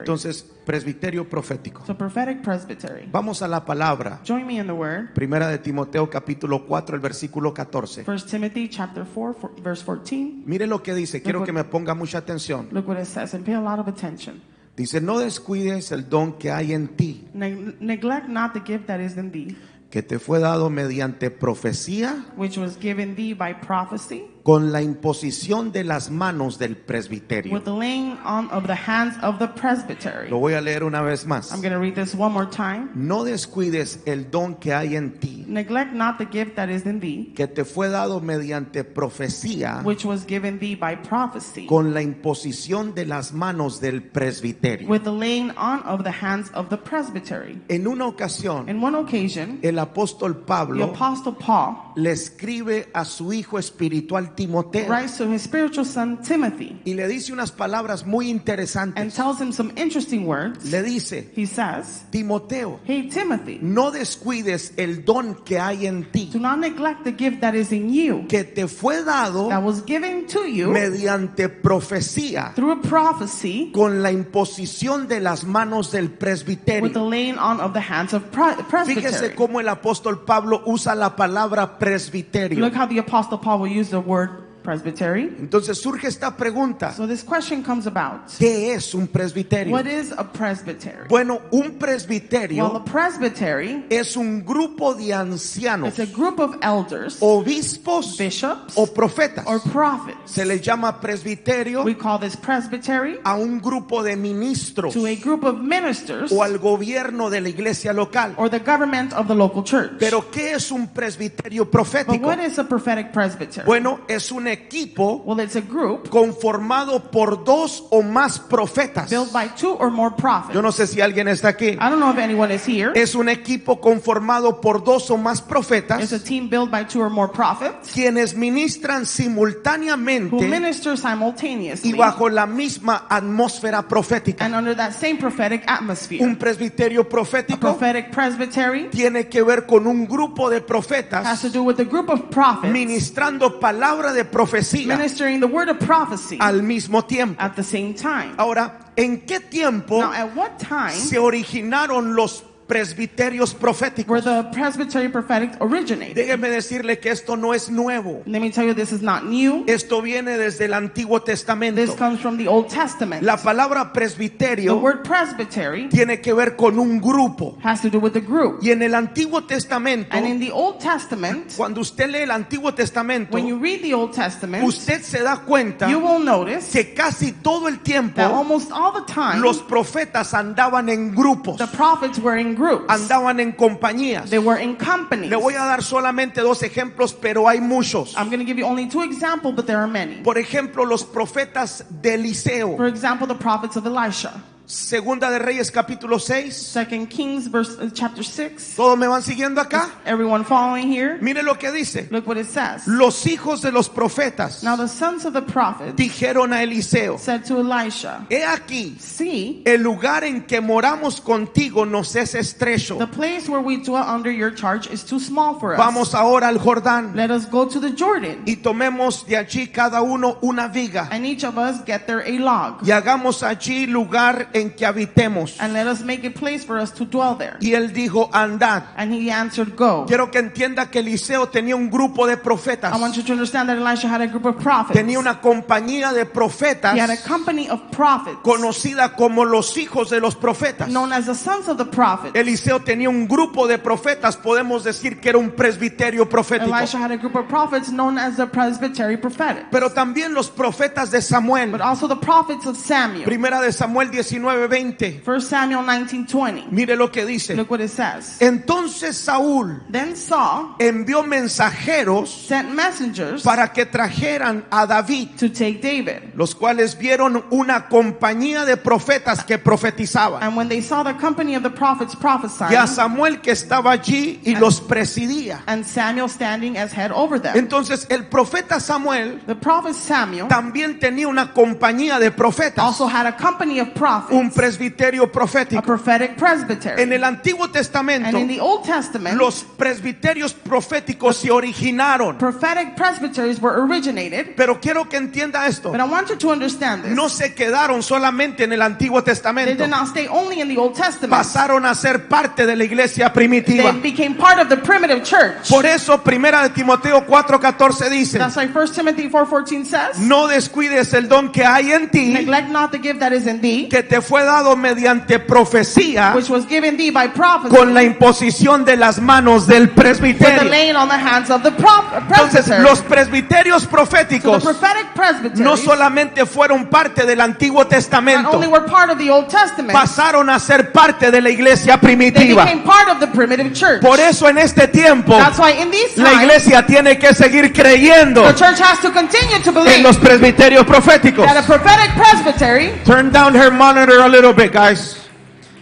Entonces, presbiterio profético. So prophetic presbytery. Vamos a la palabra. Join me in the word. Primera de Timoteo capítulo 4, el versículo 14. 1 Timothy chapter 4 verse 14. Mire lo que dice, quiero que me ponga mucha atención. Look what it says and pay a lot of attention. Dice, no descuides el don que hay en ti, Neglect not the gift that is in thee, que te fue dado mediante profecía, which was given thee by prophecy, con la imposición de las manos del presbiterio. with the laying on of the hands of the presbytery. Lo voy a leer una vez más. I'm going to read this one more time. No descuides el don que hay en ti, Neglect not the gift that is in thee, que te fue dado mediante profecía, which was given thee by prophecy, con la imposición de las manos del presbiterio. with the laying on of the hands of the presbytery. En una ocasión, In one occasion, el apóstol the Pablo apostle Paul le escribe a su hijo espiritual Timoteo writes to his spiritual son Timothy y le dice unas palabras muy and interesantes. tells him some interesting words. Le dice, He says, Timoteo, hey Timothy, no descuides el don que hay en ti, do not neglect the gift that is in you, que te fue dado that was given to you mediante profecía, through a prophecy, con la imposición de las manos del with the presbiterio. laying on of the hands of Fíjese presbytery. cómo el apóstol Pablo usa la palabra presbiterio. Look how the apostle Paul will use the word presbytery. Entonces surge esta pregunta, So this question comes about. ¿qué es un presbiterio? What is a presbytery? Bueno, un Well, a presbiterio presbytery, es un grupo de ancianos, it's a group of elders, obispos bishops, o profetas. or prophets. Se le llama presbiterio We call this presbytery a un grupo de ministros to a group of ministers o al gobierno de la iglesia local. or the government of the local church. Pero ¿qué es un presbiterio But profético? what is a prophetic presbytery? Bueno, es un equipo Well, it's a group conformado por dos o más profetas. built by two or more prophets. Yo no sé si alguien está aquí. I don't know if anyone is here. Es un equipo conformado por dos o más It's a profetas, team built by two or more prophets quienes ministran who simultáneamente minister y simultaneously bajo la misma atmósfera profética. and under that same prophetic atmosphere. Un presbiterio A profético prophetic presbytery tiene que ver con un grupo de has profetas to do with a group of prophets ministrando palabra de profecía ministering the word of prophecy al mismo tiempo. at the same time. Ahora, ¿en qué tiempo Now, at what time se originaron los presbiterios where proféticos? the presbytery prophetic originated? Déjeme decirle que esto no es nuevo. Let me tell you, this is not new. Esto viene desde el Antiguo This Testamento. comes from the Old Testament. La palabra The presbiterio word presbytery tiene que ver con un grupo. has to do with the group. Y en el Antiguo Testamento, And in the Old Testament, cuando usted lee el Antiguo Testamento, when you read the Old Testament, usted se da cuenta you will notice que casi todo el tiempo that almost all the time, los profetas andaban en grupos, the prophets were in groups. andaban en compañías. They were in companies. Le voy a dar solamente dos ejemplos, pero hay muchos. I'm going to give you only two examples, but there are many. Por ejemplo, los profetas de Eliseo. For example, the prophets of Elisha. Segunda de Reyes capítulo 6. 2 Kings chapter 6. ¿Todos me van siguiendo acá? Everyone following here? Mire lo que dice. Look what it says. Los hijos de los profetas Now the sons of the prophets dijeron a Eliseo: said to Elisha, he aquí, see, el lugar en que moramos contigo nos es estrecho. the place where we dwell under your charge is too small for us. Vamos ahora al Jordán Let us go to the Jordan, y tomemos de allí cada uno una viga and each of us get there a log, y hagamos allí lugar en que habitemos. and let us make a place for us to dwell there. Y él dijo: andad. And he answered, go. Quiero que entienda que Eliseo tenía un grupo de profetas. I want you to understand that Elisha had a group of prophets. Tenía una compañía de profetas He had a company of prophets conocida como los hijos de los profetas. known as the sons of the prophets. Eliseo tenía un grupo de profetas, podemos decir que era un presbiterio profético. Elisha had a group of prophets known as the presbytery prophetic. Pero también los profetas de Samuel. But also the prophets of Samuel. Primera de Samuel 19:20. 1 Samuel 19:20. Mire lo que dice. Look what it says. Entonces Saúl Then Saul envió mensajeros sent messengers para que trajeran a David, to take David. los cuales vieron una compañía de profetas que profetizaban, And when they saw the company of the prophets prophesying, y a Samuel que estaba allí y los presidía. and Samuel standing as head over them. Entonces el profeta Samuel The prophet Samuel también tenía una compañía de profetas, also had a company of prophets un presbiterio a profético. prophetic presbytery. En el Antiguo And Testamento, in the Old Testament, los presbiterios proféticos se originaron. prophetic presbyteries were originated. Pero quiero que entienda esto. But I want you to understand this. No se quedaron solamente en el Antiguo They Testamento. did not stay only in the Old Testament. Pasaron a ser parte de la iglesia They primitiva. became part of the primitive church. Por eso, 1 de Timoteo 4:14 dice: That's why 1 Timothy 4:14 says, no descuides el don que hay en ti, neglect not the gift that is in thee, que te fue dado mediante profecía, which was given thee by prophecy, con la imposición de las manos del with the presbiterio. laying on the hands of the Entonces, presbytery. los presbiterios So the proféticos prophetic presbyteries no solamente fueron parte del Antiguo not Testamento, only were part of the Old Testament, pasaron a ser parte de la iglesia they primitiva. became part of the primitive church. Por eso en este tiempo That's why in these la times, iglesia tiene que seguir creyendo the church has to continue to en believe los presbiterios proféticos. that a prophetic presbytery, Turn down her monitor a little bit, guys.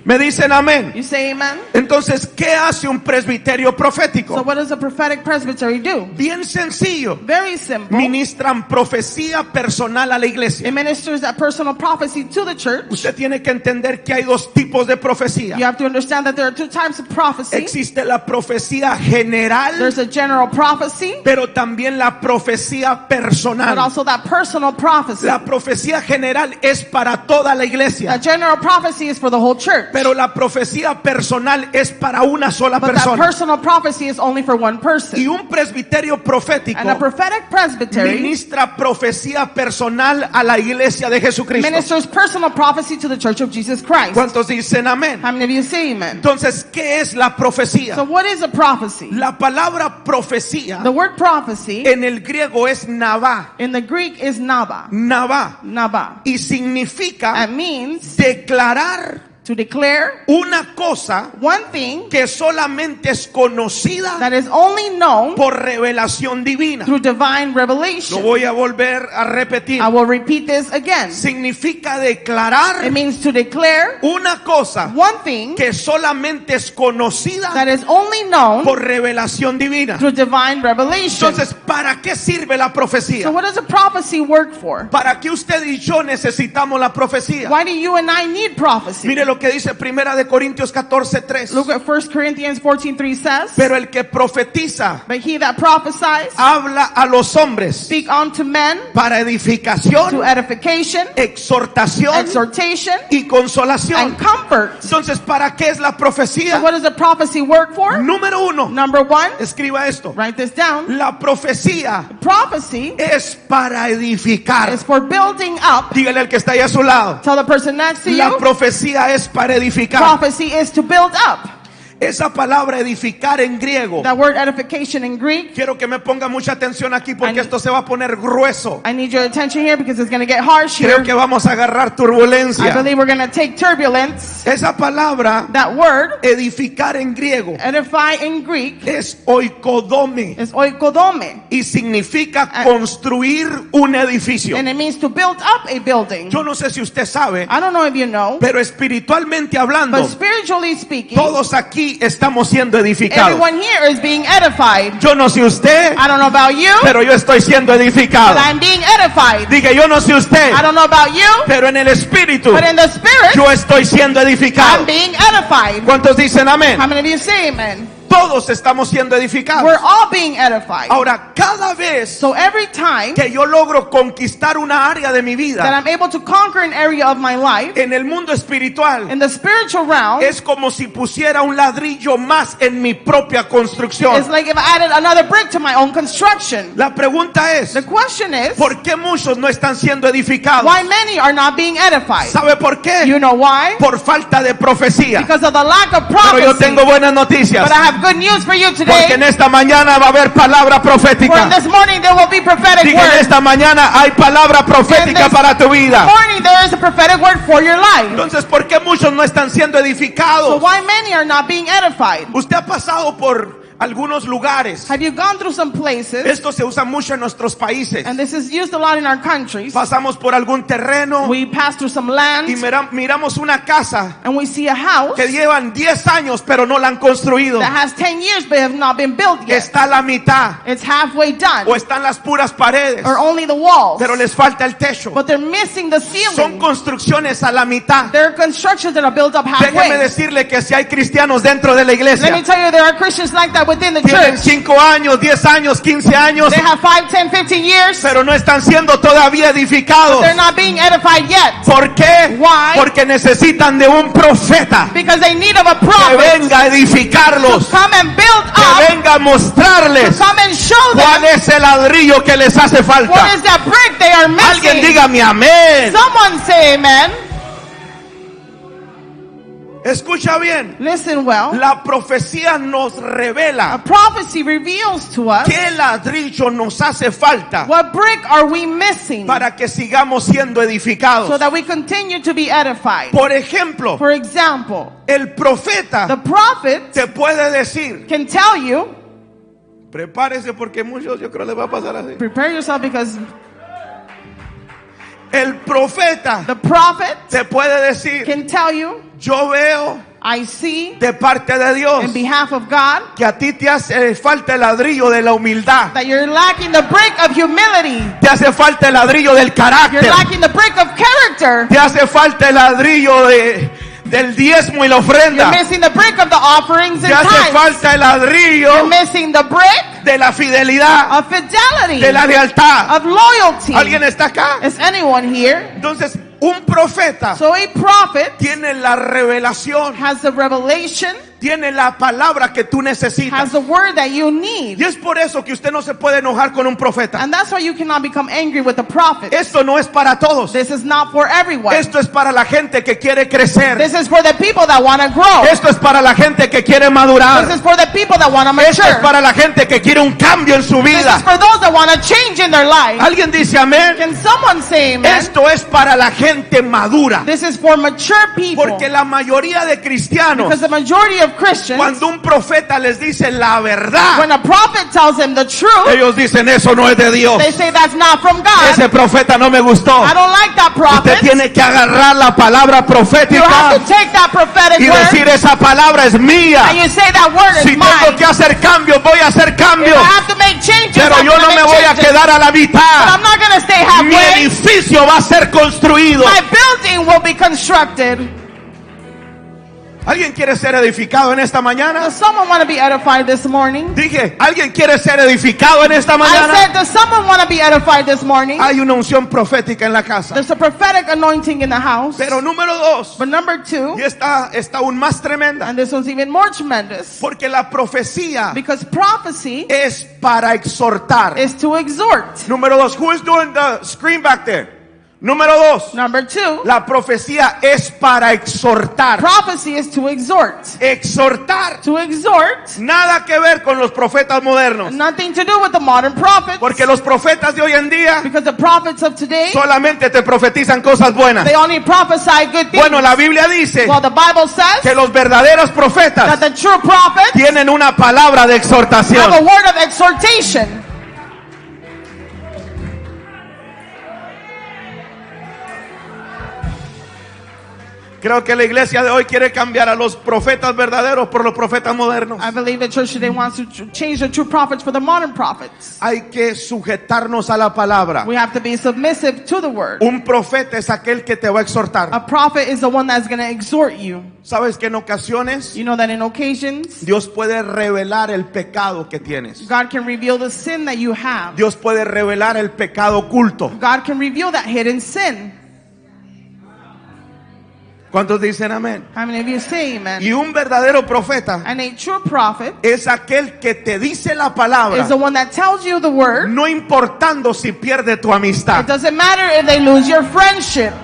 Me dicen amén. you say amen? Entonces, ¿qué hace un presbiterio So profético? what does a prophetic presbytery do? Bien sencillo. Very simple. Ministran profecía personal a la iglesia. It ministers that personal prophecy to the church. Usted tiene que entender que hay dos tipos de You profecía. have to understand that there are two types of prophecy. Existe la profecía general, There's a general prophecy, pero también la profecía but personal. also that personal prophecy. La profecía general es para toda la That iglesia, general prophecy is for the whole church. pero la profecía personal es para una sola But that persona. personal prophecy is only for one Y person. un presbiterio profético And a prophetic presbytery ministra profecía personal a la iglesia de Jesucristo. ministers personal prophecy to the church of Jesus Christ. ¿Cuántos dicen amén? How many of you say amen? Entonces, ¿qué es la profecía? So what is a prophecy? La palabra profecía The word prophecy en el griego es navá, in the Greek is naba. navá, Naba. y significa That means declarar to declare una cosa one thing que solamente es conocida that is only known por revelación divina. through divine Lo revelation. voy a volver a repetir. I will repeat this again. Significa declarar It means to declare una cosa one thing que solamente es conocida that is only known por revelación divina. through divine revelation. Entonces, ¿para qué sirve la So profecía? what does a prophecy work for? ¿Para qué usted y yo necesitamos la profecía? Why do you and I need prophecy? Mire lo que dice 1 de Corintios 14:3. Look at 1 Corinthians 14:3 says, Pero el que profetiza but he that prophesies habla a los hombres speak unto men para to edificación, edification, exhortación exhortation, y consolación. and comfort. Entonces, ¿para qué es la So profecía? what does a prophecy work for? Número uno, Number one, escriba esto. write this down. La profecía Prophecy es para edificar. is for building up. Dígale al que está ahí a su lado. Tell the person next to La you, profecía es para edificar. prophecy is to build up. Esa palabra edificar en griego, That word edification in Greek, quiero que me ponga mucha atención aquí porque I- esto se va a poner grueso. I need your attention here because it's going to get harsh Creo here. que vamos a agarrar I turbulencia. believe we're going to take turbulence. Esa palabra That word, edificar en griego edify in Greek, es oikodome is oikodome. y significa construir un edificio. And it means to build up a building. Yo no sé si usted sabe, I don't know if you know, pero espiritualmente but hablando, spiritually speaking, todos aquí estamos siendo edificados. everyone here is being edified. Yo no sé usted, I don't know about you, pero yo estoy siendo but edificado. I'm being edified. Diga, yo no sé usted, I don't know about you, pero en el espíritu but in the spirit, yo estoy siendo I'm edificado. being edified. ¿Cuántos dicen amén? How many of you say amen? Todos estamos siendo edificados. We're all being edified. Ahora, cada vez So every time que yo logro conquistar una área de mi that vida I'm able to conquer an area of my life, en el mundo espiritual, in the spiritual realm, es como si pusiera un ladrillo más en mi propia construcción. it's like if I added another brick to my own construction. La pregunta es, The question is, ¿por qué muchos no están siendo edificados? why many are not being edified? ¿Sabe por qué? You know why? Por falta de profecía. Because of the lack of Pero yo prophecy. tengo buenas noticias, But I have good news for you porque today. en esta mañana va a haber palabra For profética. this morning there will be prophetic Diga, en word. esta mañana hay palabra profética this para tu vida. Morning there is a prophetic word for your life. Entonces, ¿por qué muchos no están siendo So edificados? why many are not being edified? Usted ha pasado por algunos lugares. Have you gone through some places? Esto se usa mucho en nuestros países. And this is used a lot in our countries. Pasamos por algún terreno We pass through some land y miramos una casa and we see a house que llevan 10 años pero no la han construido. that has 10 years but have not been built yet. Está a la mitad It's halfway done. o están las puras paredes, Or only the walls. pero les falta el techo. But they're missing the Son ceiling. construcciones a la mitad. There are constructions that are built up Déjeme halfway. decirle que si hay cristianos dentro de la Let me iglesia, tell you, there are Christians like that within the tienen church. 5 años, 10 años, 15 años, They have 5, 10, 15 years. pero no están siendo todavía edificados. They're not being edified yet. ¿Por qué? Why? Porque necesitan de un profeta Because they need of a que prophet venga a edificarlos, to come and build que up, venga a mostrarles to come and show cuál them es el ladrillo que les hace what falta. is that brick they are Alguien missing. dígame amén. Someone say amen. Escucha bien. Listen well. La profecía nos A revela prophecy reveals to us qué ladrillo nos hace falta what brick are we missing para que sigamos siendo edificados. so that we continue to be edified. Por ejemplo, For example, el profeta the prophet te puede decir, can tell you, prepárese porque muchos yo creo les va a pasar así. prepare yourself because El profeta the prophet te puede decir, can tell you, yo veo I see de parte de Dios in behalf of God que a ti te hace falta el ladrillo de la humildad, that you're lacking the brick of humility. te hace falta el ladrillo del You're carácter, lacking the brick of character. te hace falta el ladrillo del diezmo y la You're ofrenda, missing the brick of the offerings and te hace tithes. falta el You're ladrillo missing the brick de la fidelidad, of fidelity, de la lealtad. of loyalty. ¿Alguien está acá? Is anyone here? Entonces, un profeta So a prophet tiene la revelación, has the revelation, tiene la palabra que tú necesitas. has the word that you need. Y es por eso que usted no se puede enojar con un profeta. And that's why you cannot become angry with the prophet. Esto no es para todos. This is not for everyone. Esto es para la gente que quiere crecer. This is for the people that want to grow. Esto es para la gente que quiere This madurar. is for the people that want to Esto es mature. para la gente que quiere un cambio en su This is vida. for those that want to change in their life. ¿Alguien dice amén? Can someone say amen? Esto es para la gente madura. This is for mature people. Porque la mayoría de cristianos, Because the majority of Christians, cuando un profeta les dice la verdad, when a prophet tells them the truth, ellos dicen eso no es de Dios. they say that's not from God. Ese profeta no me gustó. I don't like that Usted prophet. tiene que agarrar la palabra You profética have to take that prophetic y word decir esa palabra es mía. and you say that word Si is tengo mine. que hacer cambios, voy a hacer If cambios. I have to make changes, Pero I'm yo gonna no me make voy a changes. quedar a la But I'm mitad. not going to stay Mi halfway. edificio va a ser construido. My building will be constructed. ¿Alguien quiere ser edificado en esta mañana? Does someone want to be edified this morning? Dije, ¿alguien quiere ser edificado en esta I mañana? said, does someone want to be edified this morning? Hay una unción profética en la casa. There's a prophetic anointing in the house. Pero número 2, But number 2, y está aún más tremenda, and this one's even more tremendous, porque la profecía because prophecy es para exhortar. is to exhort. Número 2, who is doing the screen back there? Número 2, Number 2, la profecía es para exhortar. prophecy is to exhort. Exhortar. To exhort, Nada que ver con los profetas modernos. nothing to do with the modern prophets. Porque los profetas de hoy en día Because the prophets of today, solamente te profetizan cosas buenas. they only prophesy good things. Bueno, la Biblia dice Well, the Bible says que los verdaderos that profetas the true prophets tienen una palabra de have a exhortación. word of exhortation. Creo que la iglesia de hoy quiere cambiar a los profetas verdaderos por los profetas modernos. I believe the church today wants to change the true prophets for the modern prophets. Hay que sujetarnos a la palabra. We have to be submissive to the word. Un profeta es aquel que te va a exhortar. A prophet is the one that's going to exhort you. ¿Sabes que en ocasiones You know that in occasions, Dios puede revelar el pecado que tienes? God can reveal the sin that you have. Dios puede revelar el pecado oculto. God can reveal that hidden sin. ¿Cuántos dicen amén? How many of you say amen? Y un verdadero profeta And a true prophet es aquel que te dice la palabra, is the one that tells you the word. no importando si pierde tu It amistad. doesn't matter if they lose your friendship.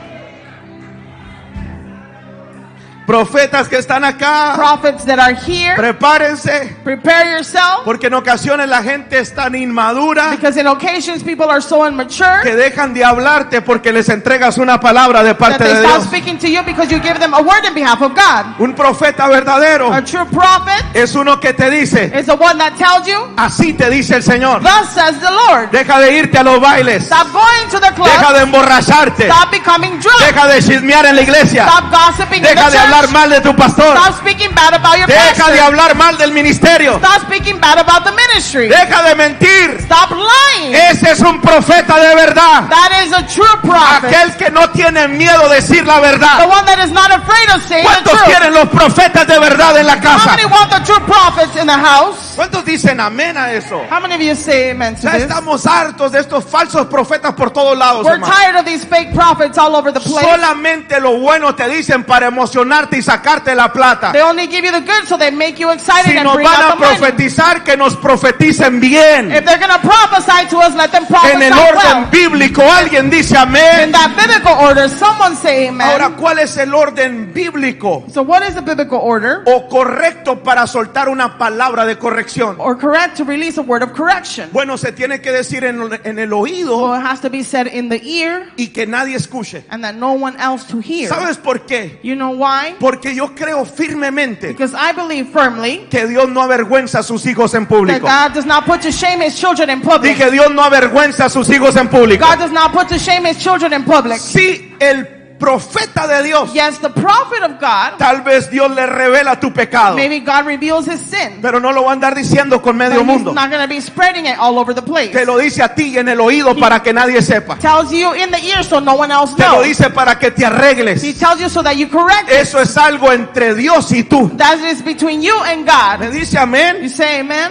Profetas que están acá, Prophets that are here, prepárense, prepare yourself. porque en ocasiones la gente es tan inmadura Because in occasions people are so immature que dejan de hablarte porque les entregas una palabra de that parte they de stop Dios. speaking to you because you give them a word in behalf of God. Un profeta verdadero A true prophet es uno que te dice, is the one that tells you, así te dice el Señor. thus says the Lord. Deja de irte a los bailes, Stop going to the deja club. de emborracharte, Stop becoming drunk. deja de chismear en la iglesia, Stop gossiping in the deja de hablar church. mal de tu pastor, Stop speaking bad about your deja de pastor. hablar mal del ministerio, Stop speaking bad about the ministry. deja de mentir. Stop lying. Ese es un profeta de verdad, That is a true prophet. aquel que no tiene miedo de decir la The verdad. one that is not afraid of saying the ¿Cuántos truth. quieren los profetas de verdad en la How casa? many want the true prophets in the house? ¿Cuántos dicen amén a eso? How many of you say amen to Ya this? estamos hartos de estos falsos profetas por todos lados, We're hermano. tired of these fake prophets all over the place. Solamente lo bueno te dicen para emocionarte y sacarte la plata. They only give you the good so they make you excited Si and nos bring van a out the money. profetizar, que nos profeticen bien. If they're going to prophesy to us, let them prophesy En el orden well. bíblico, alguien dice In amén. that biblical order, someone say amen. Ahora, ¿cuál es el orden bíblico So what is the biblical order? o correcto para soltar una palabra de corrección? Or correct to release a word of correction? Bueno, se tiene que decir en el oído Well, it has to be said in the ear y que nadie escuche. and that no one else to hear. ¿Sabes por qué? You know why? Porque yo creo firmemente Because I believe firmly que Dios no avergüenza a sus hijos en that público. God does not put to shame his children in public. Dije, Dios no avergüenza a sus hijos en público. God does not put to shame his children in public. Si el profeta de Dios, Yes, the prophet of God, tal vez Dios le revela tu pecado, maybe God reveals his sin. pero no lo va a andar diciendo con But medio he's mundo. not going to be spreading it all over the place. Te lo dice a ti en el oído para que nadie sepa. Tells you in the ear so no one else Te lo knows. dice para que te arregles. He tells you so that you correct it. Eso es algo entre Dios y tú. That is between you and Me God. dice You amén. say amen.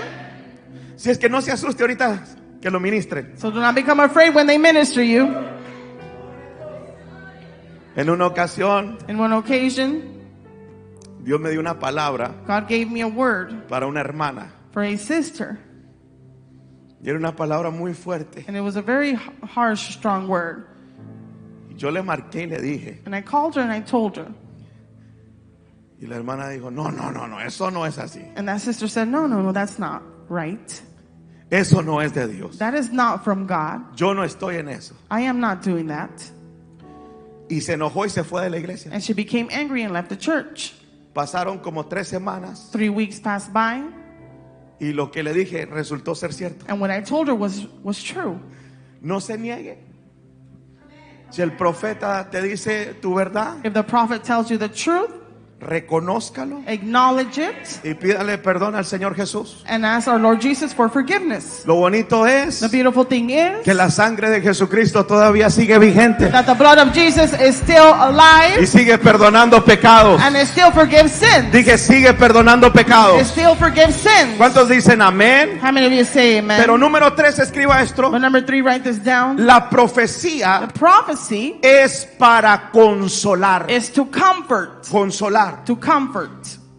Si es que no se asuste ahorita que lo ministren. So do not become afraid when they minister you. En una ocasión, In one occasion, Dios me dio una palabra God gave me a word para una hermana. for a sister. Y era una palabra muy fuerte. And it was a very harsh, strong word. Yo le marqué y le dije. And I called her and I told her. Y la hermana dijo, no, eso no es así. And that sister said, no, that's not right. Eso no es de Dios. That is not from God. Yo no estoy en eso. I am not doing that. Y se enojó y se fue de la iglesia. And she became angry and left the church. Pasaron como 3 semanas 3 weeks passed by. y lo que le dije resultó ser cierto. And what I told her was true. No se niegue. Si el profeta te dice tu verdad, If the prophet tells you the truth, reconózcalo acknowledge it y pídale perdón al Señor Jesús. and ask our Lord Jesus for forgiveness. Lo bonito es The beautiful thing is que la sangre de Jesucristo todavía sigue vigente that the blood of Jesus is still y alive sigue perdonando pecados. and it still forgives sin. Dije, sigue perdonando It pecados. still forgives sin. ¿Cuántos dicen amén? How many of you say amen? Pero número 3, escriba esto. But number 3, write this down. La profecía The prophecy es para consolar. is to comfort. Consolar. To comfort.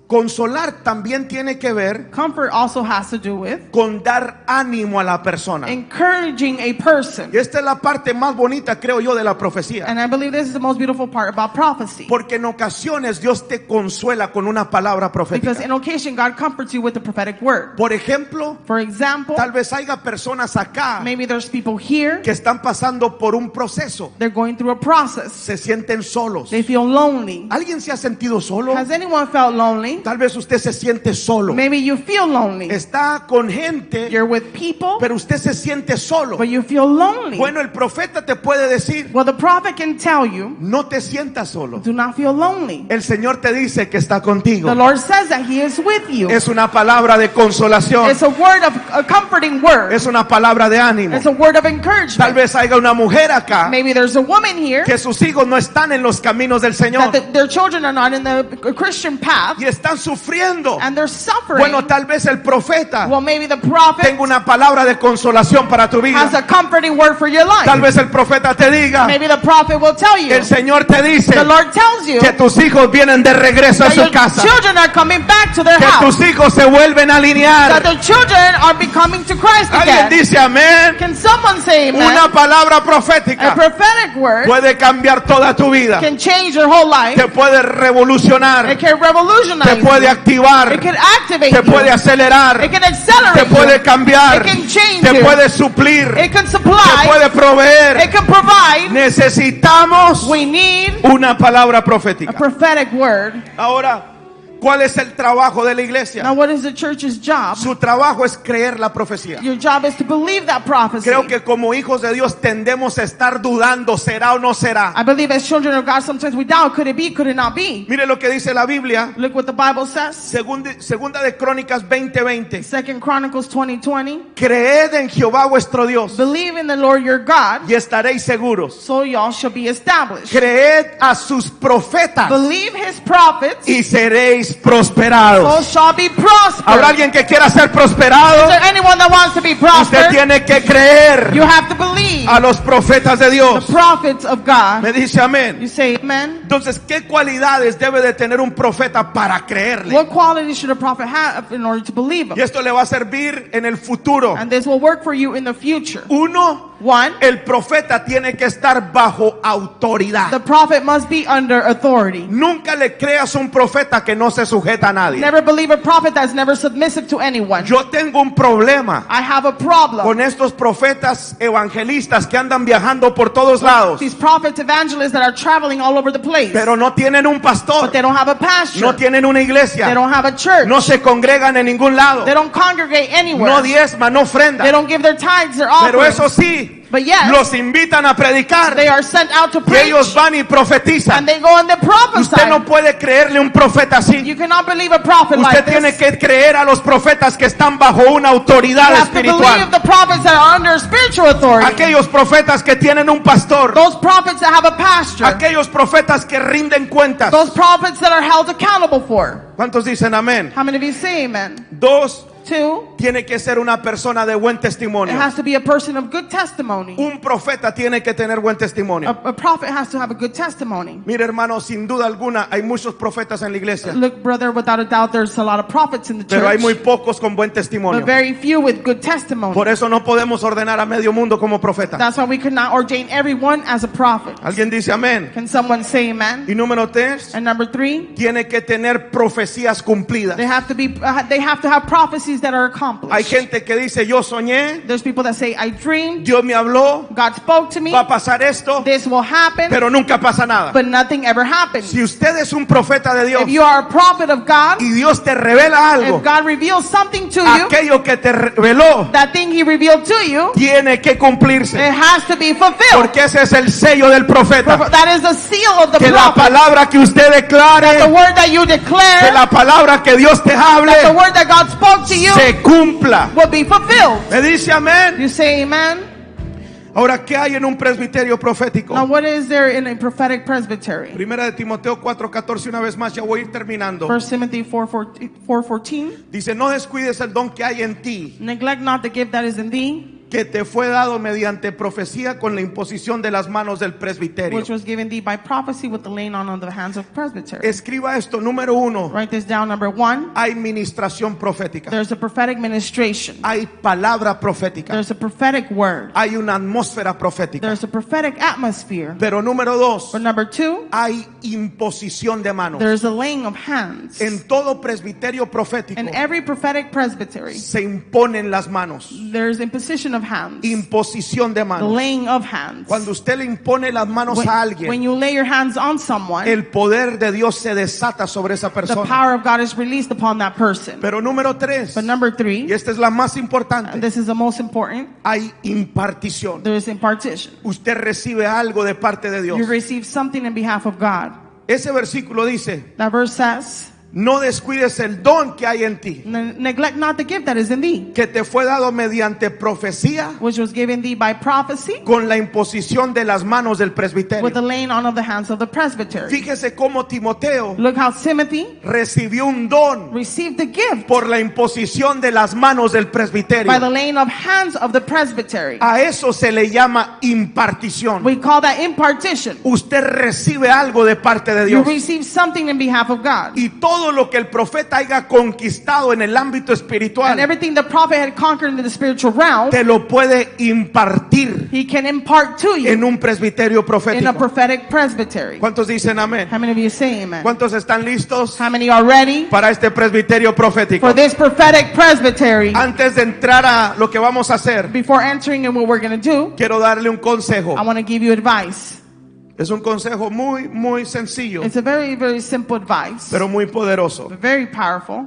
Consolar también tiene que ver Comfort also has to do with con dar ánimo a la persona. encouraging a person. Y esta es la parte más bonita, creo yo, de la profecía. And I believe this is the most beautiful part about prophecy. Porque en ocasiones Dios te consuela con una palabra Because profética. in occasion God comforts you with the prophetic word. Por ejemplo, For example, tal vez haya personas acá maybe there's people here, que están pasando por un proceso. they're going through a process. Se sienten solos. They feel lonely. ¿Alguien se ha sentido solo? Has anyone felt lonely? Tal vez usted se siente solo. Maybe you feel lonely. Está con gente, You're with people, pero usted se siente solo. but you feel lonely. Bueno, el profeta te puede decir, Well, the prophet can tell you, no te sientas solo. do not feel lonely. El Señor te dice que está contigo. The Lord says that He is with you. Es una palabra de consolación. It's a word of a comforting word. Es una palabra de ánimo. It's a word of Tal encouragement. vez haya una mujer acá Maybe there's a woman here que sus hijos no están en los caminos del Señor that their children are not in the Christian path, y está están sufriendo. and they're suffering, Bueno, tal vez el profeta well, maybe the prophet tenga una palabra de consolación para tu vida. has a comforting word for your life. Tal vez el profeta te diga, Maybe the prophet will tell you, el Señor te dice the Lord tells you que tus hijos vienen de regreso a that su your casa, children are coming back to their que house, tus hijos se vuelven a that alinear. the children are becoming to Christ Alguien again. dice amén. Can someone say amen? Una palabra A profética prophetic word puede cambiar toda tu vida. can change your whole life. Te puede revolucionar, It can revolutionize te puede you. activar, It can activate te puede you. acelerar, It can te accelerate puede you. cambiar, It can change te you. puede suplir, It can te supply. puede proveer. It can provide. Necesitamos We need una palabra a profética. prophetic word. Ahora, ¿cuál es el trabajo de la iglesia? Now, what is the church's job? Su trabajo es creer la profecía. Your job is to believe that prophecy. Creo que como hijos de Dios tendemos a estar dudando, ¿será o no será? I believe as children of God, sometimes we doubt, could it be, could it not be? Mire lo que dice la Biblia, Look what the Bible says. segunda de Crónicas 20:20. 2 Chronicles 20:20. Creed en Jehová vuestro Dios Believe in the Lord your God, y estaréis seguros. so y'all shall be established. Creed a sus profetas Believe his prophets, y seréis so prosperados. shall be prospered. ¿Habrá alguien que quiera ser Is prosperado? there anyone that wants to be Usted prospered? tiene que creer You have to believe a los profetas de the Dios. prophets of God. Me dice amén. You say amen? Entonces, ¿qué cualidades debe de tener un profeta para creerle? What qualities should a prophet have in order to believe Y him? esto le va a servir en el futuro. And this will work for you in the future. Uno, One, el profeta tiene que estar bajo autoridad. the prophet must be under authority. Nunca le creas a un profeta que no se sujeta a nadie. Never believe a prophet that's never submissive to anyone. Yo tengo un problema I have a problem. con estos profetas evangelistas que andan viajando por todos lados, These prophets, evangelists that are traveling all over the place, pero no tienen un pastor, but they don't have a pastor. no tienen una They iglesia, don't have a church. no se congregan en ningún lado, They don't congregate anywhere. no diezman, no They ofrendan. don't give their tithes, their Pero offerings. eso sí, But yes, los invitan a predicar they are sent out to y preach, ellos van y profetizan. and they go and they prophesy. Usted no puede creerle a un profeta así. You cannot believe a prophet Usted like tiene this. que creer a los profetas que están bajo una You autoridad have to believe espiritual. the prophets that are under spiritual authority. Aquellos profetas que tienen un pastor. Those prophets that have a pastor. Aquellos profetas que rinden cuentas. Those prophets that are held accountable for. ¿Cuántos dicen amén? How many of you say amen? Dos, Two, tiene que ser una persona de buen it testimonio. has to be a person of good testimony. Un profeta tiene que tener buen testimonio. A prophet has to have a good testimony. Mire, hermano, sin duda alguna hay muchos profetas en la iglesia, Look, brother, without a doubt, there's a lot of prophets in the pero hay muy church, pocos con buen but testimonio. very few with good testimony. Por eso no podemos ordenar a medio mundo como profeta. That's why we could not ordain everyone as a prophet. ¿Alguien dice amén? Can someone say amen? Y número tres, And number three, tiene que tener profecías cumplidas. they have to have prophecies that are accomplished. Hay gente que dice, yo soñé, There's people that say, I dreamed, Dios me habló, God spoke to me, va a pasar esto, this will happen, pero nunca pasa nada. but nothing ever happens. Si usted es un profeta de Dios If you are a prophet of God, y Dios te revela algo, if God reveals something to you, aquello que te reveló that thing he revealed to you, tiene que cumplirse. it has to be fulfilled. Porque ese es el sello del profeta. That is the seal of the Que la prophet. palabra que usted The declare, word that you que declare, la palabra que Dios te hable, the word that God spoke to you se cumpla. will be fulfilled. Me dice amén. You say amen? Ahora, ¿qué hay en un presbiterio profético? Now what is there in a prophetic presbytery? Primera de Timoteo 4:14, una vez más, ya voy a ir terminando. 1 Timothy 4:14. Dice, no descuides el don que hay en ti, Neglect not the gift that is in thee, que te fue dado mediante profecía con la imposición de las manos del presbiterio. which was given thee by prophecy with the laying on of the hands of presbytery. Escriba esto, número uno, Write this down. Number one, hay ministración profética, there's a prophetic ministration. hay palabra profética, There's a prophetic word. hay una atmósfera profética. There's a prophetic atmosphere. Pero número dos, But number two, hay imposición de manos. there's a laying of hands. En todo presbiterio profético In every prophetic presbytery, se imponen las manos. there's imposition of hands. Imposición de The manos. laying of hands. Cuando usted le impone las manos a When alguien, you lay your hands on someone, el poder de Dios se desata sobre esa the persona. power of God is released upon that person. Pero número tres, But number y three, esta es la más and importante, this is the most important, hay impartición. there is impartition. Usted recibe algo de parte de Dios. You receive something in behalf of God. Ese versículo dice, That verse says, No descuides el don que hay en ti, Neglect not the gift that is in thee, que te fue dado mediante profecía, which was given thee by prophecy, con la imposición de las manos del with the presbiterio. laying on of the hands of the presbytery. Fíjese cómo Timoteo Look how Timothy recibió un don received the gift por la imposición de las manos del by the presbiterio. laying of hands of the presbytery. A eso se le llama impartición. We call that impartition. Usted recibe algo de parte de You Dios. receive something in behalf of God. Y todo lo que el profeta haya conquistado en el ámbito And espiritual, everything the prophet had conquered in the spiritual realm, te lo puede impartir he can impart to you en un presbiterio in a profético. prophetic presbytery. ¿Cuántos dicen amén? How many of you say amen? ¿Cuántos están listos How many are ready para este presbiterio profético? for this prophetic presbytery? Antes de entrar a lo que vamos a hacer, Before entering in what we're going to do, quiero darle un consejo. I want to give you advice. Es un consejo muy, muy sencillo, It's a very, very simple advice, pero muy poderoso. but very powerful.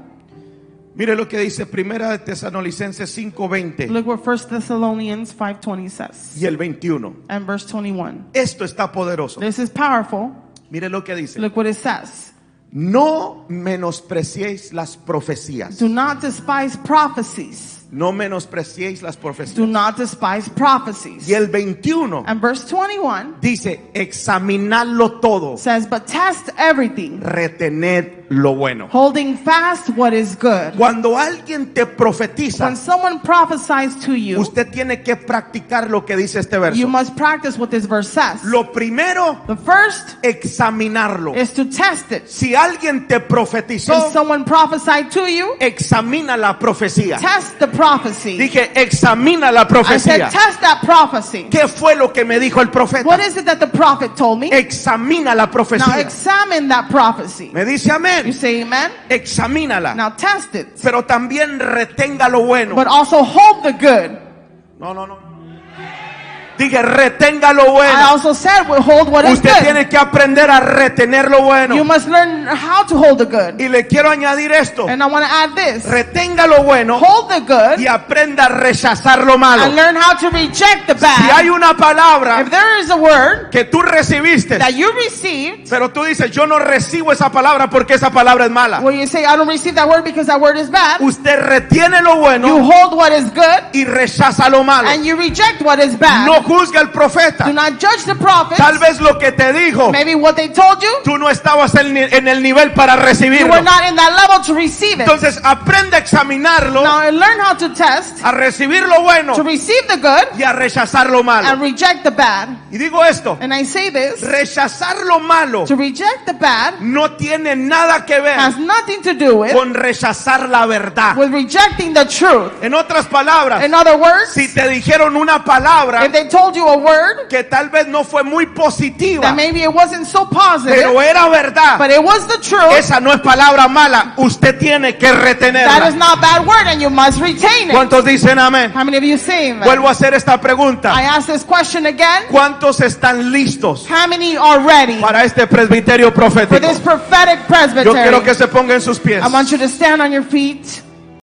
Mire lo que dice Primera de Tesalonicenses 5:20 Look what 1 Thessalonians 5:20 says y el 21. and verse 21. Esto está poderoso. This is powerful. Mire lo que dice. Look what it says. No menospreciéis las profecías. Do not despise prophecies. No menospreciéis las profecías. Do not despise prophecies. Y el 21 And verse 21 dice, examinadlo todo, says, but test everything, retened lo bueno. holding fast what is good. Cuando alguien te profetiza, When someone prophesies to you, usted tiene que practicar lo que dice este you verso. must practice what this verse says. Lo primero, The first examinarlo. is to test it. Si alguien te If profetizó, someone prophesied to you, examina la profecía. test the prophecy. Dije, examina la I said, profecía. test that prophecy. ¿Qué fue lo que me dijo el What profeta? is it that the prophet told me? Examina la Now profecía. examine that prophecy. Me dice You amén. say amen? Examínala. Now test it. Pero también retenga lo bueno. But also hold the good. No. Dije, retenga lo I bueno. also said, well, hold what is Usted good. tiene que aprender a retener lo You bueno. must learn how to hold the good. Y le quiero añadir esto. And I want to add this. Retenga lo bueno Hold the good y aprenda a rechazar lo and malo. learn how to reject the Si hay bad. una palabra If there is a word que tú recibiste, that you received, pero tú dices, yo no recibo esa palabra porque esa palabra es mala. where you say, I don't receive that word because that word is bad, Usted retiene lo you bueno hold what is good y rechaza lo malo. and you reject what is bad. No juzga al profeta. Do not judge the prophets. Tal vez lo que te dijo, Maybe what they told you, tú no estabas en el nivel para you recibirlo. were not in that level to receive it. Entonces aprende a examinarlo, Now learn how to test, a recibir lo bueno to receive the good y a rechazar lo and malo. reject the bad. Y digo esto, And I say this, rechazar lo malo to reject the bad no tiene nada que ver has nothing to do with con rechazar la verdad. rejecting the truth. En otras palabras, In other words, si te dijeron una palabra if they told you a word que tal vez no fue muy positiva, that maybe it wasn't so positive, pero era verdad, but it was the truth, esa no es palabra mala, usted tiene que that is retenerla. not bad word and you must retain it. ¿Cuántos dicen amén? How many of you say amen? Vuelvo a hacer esta pregunta. I ask this question again. ¿Cuántos están listos How many are ready para este presbiterio for profético? this prophetic Yo quiero presbytery? que se pongan sus pies. I want you to stand on your feet.